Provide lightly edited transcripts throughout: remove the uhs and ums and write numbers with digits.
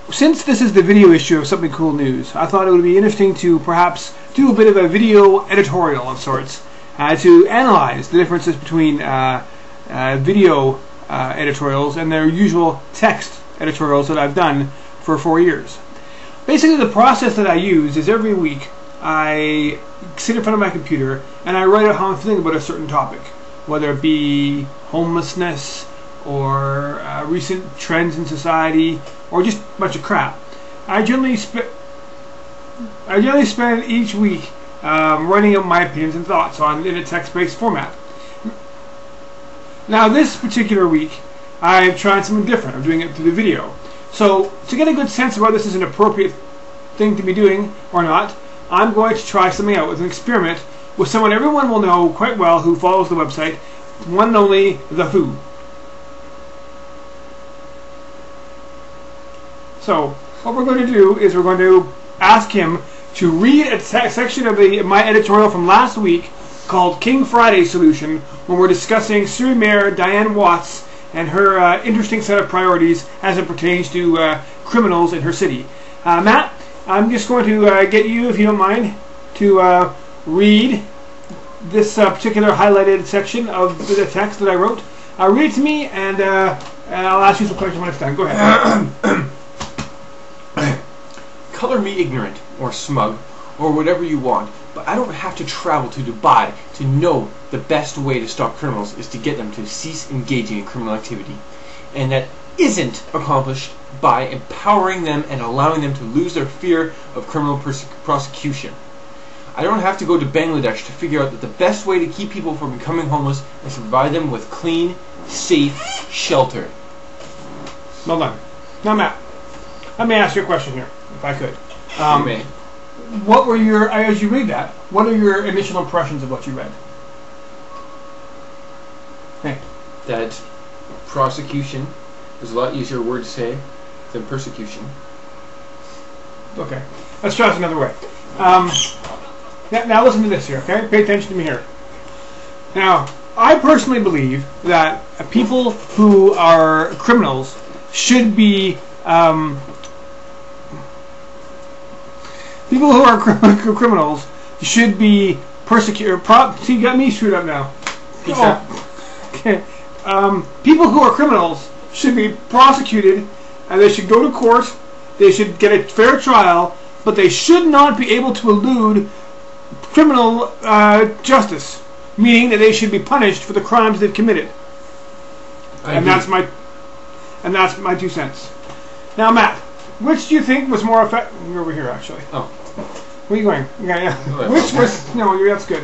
since this is the video issue of Something Cool News, I thought it would be interesting to perhaps do a bit of a video editorial of sorts to analyze the differences between video editorials and their usual text editorials that I've done for 4 years. Basically, the process that I use is every week I sit in front of my computer and I write out how I'm feeling about a certain topic, whether it be homelessness or recent trends in society or just a bunch of crap. I generally spend each week writing up my opinions and thoughts in a text-based format. Now this particular week I've tried something different. I'm doing it through the video. So to get a good sense of whether this is an appropriate thing to be doing or not, I'm going to try something out with an experiment with someone everyone will know quite well who follows the website, one and only TheFu. So what we're going to do is we're going to ask him to read a section of my editorial from last week called King Friday Solution, when we're discussing Surrey Mayor Diane Watts and her interesting set of priorities as it pertains to criminals in her city. Matt, I'm just going to get you, if you don't mind, to read this particular highlighted section of the text that I wrote. Read it to me, and I'll ask you some questions when it's done. Go ahead. Color me ignorant, or smug, or whatever you want, but I don't have to travel to Dubai to know the best way to stop criminals is to get them to cease engaging in criminal activity. And that isn't accomplished by empowering them and allowing them to lose their fear of criminal prosecution. I don't have to go to Bangladesh to figure out that the best way to keep people from becoming homeless is to provide them with clean, safe shelter. Well done. Now, Matt, let me ask you a question here, if I could. You may. What were your, as you read that, what are your initial impressions of what you read? Hey. That prosecution is a lot easier word to say than persecution. Okay. Let's try this another way. Now listen to this here, okay? Pay attention to me here. Now, I personally believe that people who are criminals should be people who are criminals should be persecuted. See, you got me screwed up now. Okay. People who are criminals should be prosecuted, and they should go to court. They should get a fair trial, but they should not be able to elude criminal justice, meaning that they should be punished for the crimes they've committed. And that's my 2 cents. Now, Matt, which do you think was more effective? You're over here, actually. Oh. Where are you going? Yeah. Which was that's good.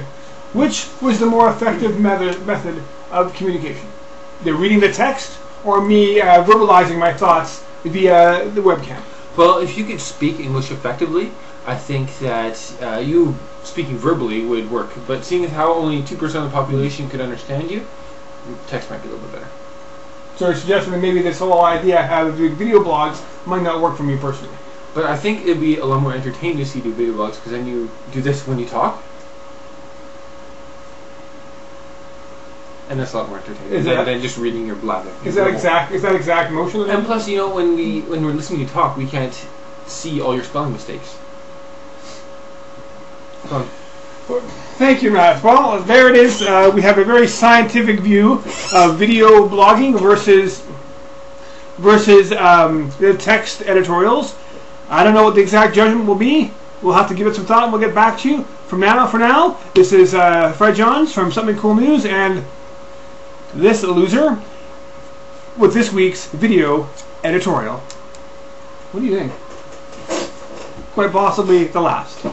Which was the more effective method of communication? The reading the text, or me verbalizing my thoughts via the webcam? Well, if you could speak English effectively, I think that you speaking verbally would work. But seeing as how only 2% of the population could understand you, text might be a little bit better. So you're suggesting that maybe this whole idea of doing video blogs might not work for me personally. But I think it'd be a lot more entertaining to see you do video blogs, because then you do this when you talk. And that's a lot more entertaining than just reading your blather. Is that exact motion? And plus, you know, when we're listening to you talk, we can't see all your spelling mistakes. Come on. Thank you, Matt. Well, there it is. We have a very scientific view of video blogging versus the text editorials. I don't know what the exact judgment will be. We'll have to give it some thought and we'll get back to you. For now, this is Fred Johns from Something Cool News and this loser with this week's video editorial. What do you think? Quite possibly the last.